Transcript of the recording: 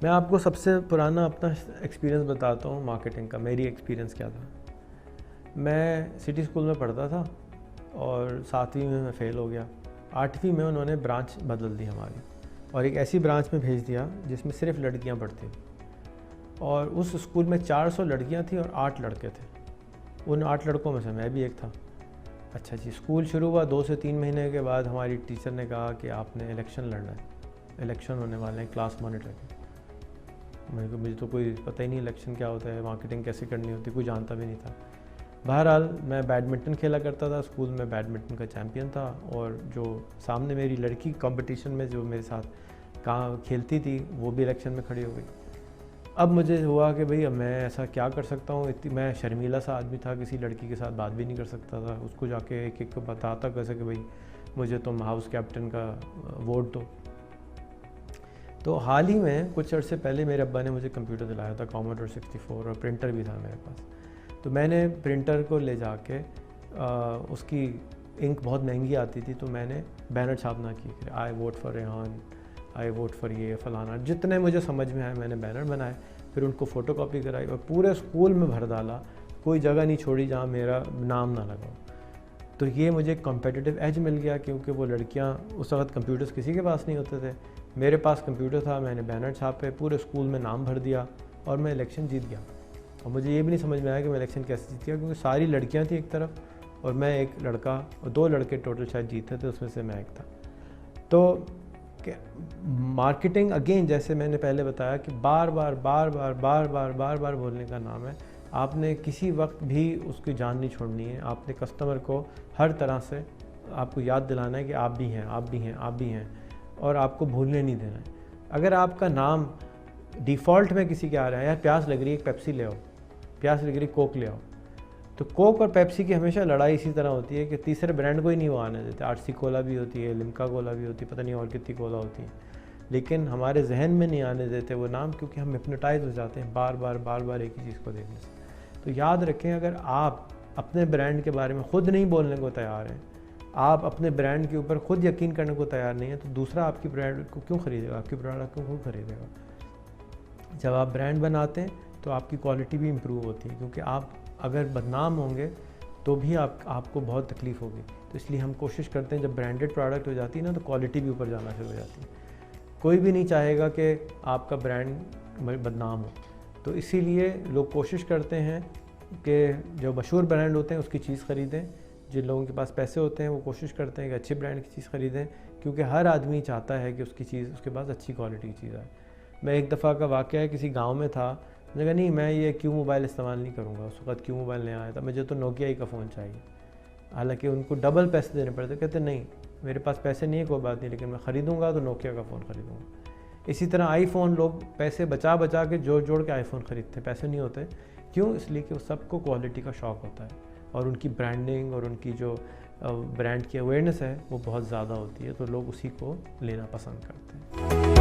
मैं आपको सबसे पुराना अपना एक्सपीरियंस बताता हूँ मार्केटिंग का। मेरी एक्सपीरियंस क्या था, मैं सिटी स्कूल में पढ़ता था और 7वीं में मैं फ़ेल हो गया। 8वीं में उन्होंने ब्रांच बदल दी हमारी और एक ऐसी ब्रांच में भेज दिया जिसमें सिर्फ लड़कियां पढ़ती और उस स्कूल में 400 लड़कियां थी और 8 लड़के थे। उन 8 लड़कों में से मैं भी एक था। अच्छा जी, स्कूल शुरू हुआ। 2 से 3 महीने के बाद हमारी टीचर ने कहा कि आपने इलेक्शन लड़ना है, इलेक्शन होने वाले हैं क्लास मॉनिटर के। मुझे तो कोई पता ही नहीं इलेक्शन क्या होता है, मार्केटिंग कैसे करनी होती, कोई जानता भी नहीं था। बहरहाल मैं बैडमिंटन खेला करता था, स्कूल में बैडमिंटन का चैम्पियन था और जो सामने मेरी लड़की कंपटीशन में जो मेरे साथ कहाँ खेलती थी वो भी इलेक्शन में खड़ी हो गई। अब मुझे हुआ कि भाई अब मैं ऐसा क्या कर सकता हूँ। इतनी मैं शर्मीला सा आदमी था, किसी लड़की के साथ बात भी नहीं कर सकता था। उसको जाके एक एक को बताता कैसे कि भाई मुझे तुम हाउस कैप्टन का वोट दो। तो हाल ही में कुछ अर्से पहले मेरे अब्बा ने मुझे कंप्यूटर दिलाया था, कॉमोडोर 64, और प्रिंटर भी था मेरे पास। तो मैंने प्रिंटर को ले जाके उसकी इंक बहुत महंगी आती थी, तो मैंने बैनर छापना की, I vote for Rehan, I vote for ये फलाना, जितने मुझे समझ में आए मैंने बैनर बनाए। फिर उनको फ़ोटोकॉपी कराई और पूरे स्कूल में भर डाला। कोई जगह नहीं छोड़ी जहाँ मेरा नाम ना लगा। तो ये मुझे कॉम्पिटिटिव एज मिल गया, क्योंकि वो लड़कियाँ उस वक्त कंप्यूटर्स किसी के पास नहीं होते थे, मेरे पास कंप्यूटर था। मैंने बैनर छापे, पूरे स्कूल में नाम भर दिया और मैं इलेक्शन जीत गया। और मुझे ये भी नहीं समझ में आया कि मैं इलेक्शन कैसे जीत गया, क्योंकि सारी लड़कियां थी एक तरफ और मैं एक लड़का, और 2 लड़के टोटल शायद जीते थे, उसमें से मैं एक था। तो मार्केटिंग अगेन, जैसे मैंने पहले बताया कि बार बार बोलने का नाम है। आपने किसी वक्त भी उसकी जान नहीं छोड़नी है। आपने कस्टमर को हर तरह से आपको याद दिलाना है कि आप भी हैं, आप भी हैं, आप भी हैं, और आपको भूलने नहीं देना है। अगर आपका नाम डिफ़ॉल्ट में किसी के आ रहा है, यार प्यास लग रही है, एक पेप्सी ले आओ, प्यास लग रही, कोक ले आओ, तो कोक और पेप्सी की हमेशा लड़ाई इसी तरह होती है कि तीसरे ब्रांड को ही नहीं वो आने देते। आरसी कोला भी होती है, लिम्का कोला भी होती है, पता नहीं और कितनी कोला होती है, लेकिन हमारे जहन में नहीं आने देते वो नाम, क्योंकि हम हिप्नोटाइज हो जाते हैं बार बार एक ही चीज़ को देखने से। तो याद रखें, अगर आप अपने ब्रांड के बारे में ख़ुद नहीं बोलने को तैयार हैं, आप अपने ब्रांड के ऊपर ख़ुद यकीन करने को तैयार नहीं है, तो दूसरा आपकी ब्रांड को क्यों ख़रीदेगा, आपकी प्रोडक्ट को क्यों ख़रीदेगा। जब आप ब्रांड बनाते हैं तो आपकी क्वालिटी भी इम्प्रूव होती है, क्योंकि आप अगर बदनाम होंगे तो भी आपको बहुत तकलीफ़ होगी। तो इसलिए हम कोशिश करते हैं, जब ब्रांडेड प्रोडक्ट हो जाती है ना, तो क्वालिटी भी ऊपर जाना शुरू हो जाती है। कोई भी नहीं चाहेगा कि आपका ब्रांड बदनाम हो, तो इसीलिए लोग कोशिश करते हैं कि जो मशहूर ब्रांड होते हैं उसकी चीज़ ख़रीदें। जिन लोगों के पास पैसे होते हैं वो कोशिश करते हैं कि अच्छे ब्रांड की चीज़ ख़रीदें, क्योंकि हर आदमी चाहता है कि उसकी चीज़, उसके पास अच्छी क्वालिटी की चीज़ आए। मैं एक दफ़ा का वाक़या है, किसी गांव में था, मैंने कहा नहीं मैं ये क्यू मोबाइल इस्तेमाल नहीं करूँगा। उस वक्त क्यू मोबाइल नहीं आया था, मुझे तो नोकिया ही का फ़ोन चाहिए। हालांकि उनको डबल पैसे देने पड़ते, कहते नहीं मेरे पास पैसे नहीं है, कोई बात नहीं, लेकिन मैं ख़रीदूँगा तो नोकिया का फ़ोन ख़रीदूँगा। इसी तरह आईफ़ोन, लोग पैसे बचा बचा के जोड़ के आईफ़ोन ख़रीदते, पैसे नहीं होते। क्यों? इसलिए कि सबको क्वालिटी का शौक़ होता है और उनकी ब्रांडिंग और उनकी जो ब्रांड की अवेयरनेस है वो बहुत ज़्यादा होती है, तो लोग उसी को लेना पसंद करते हैं।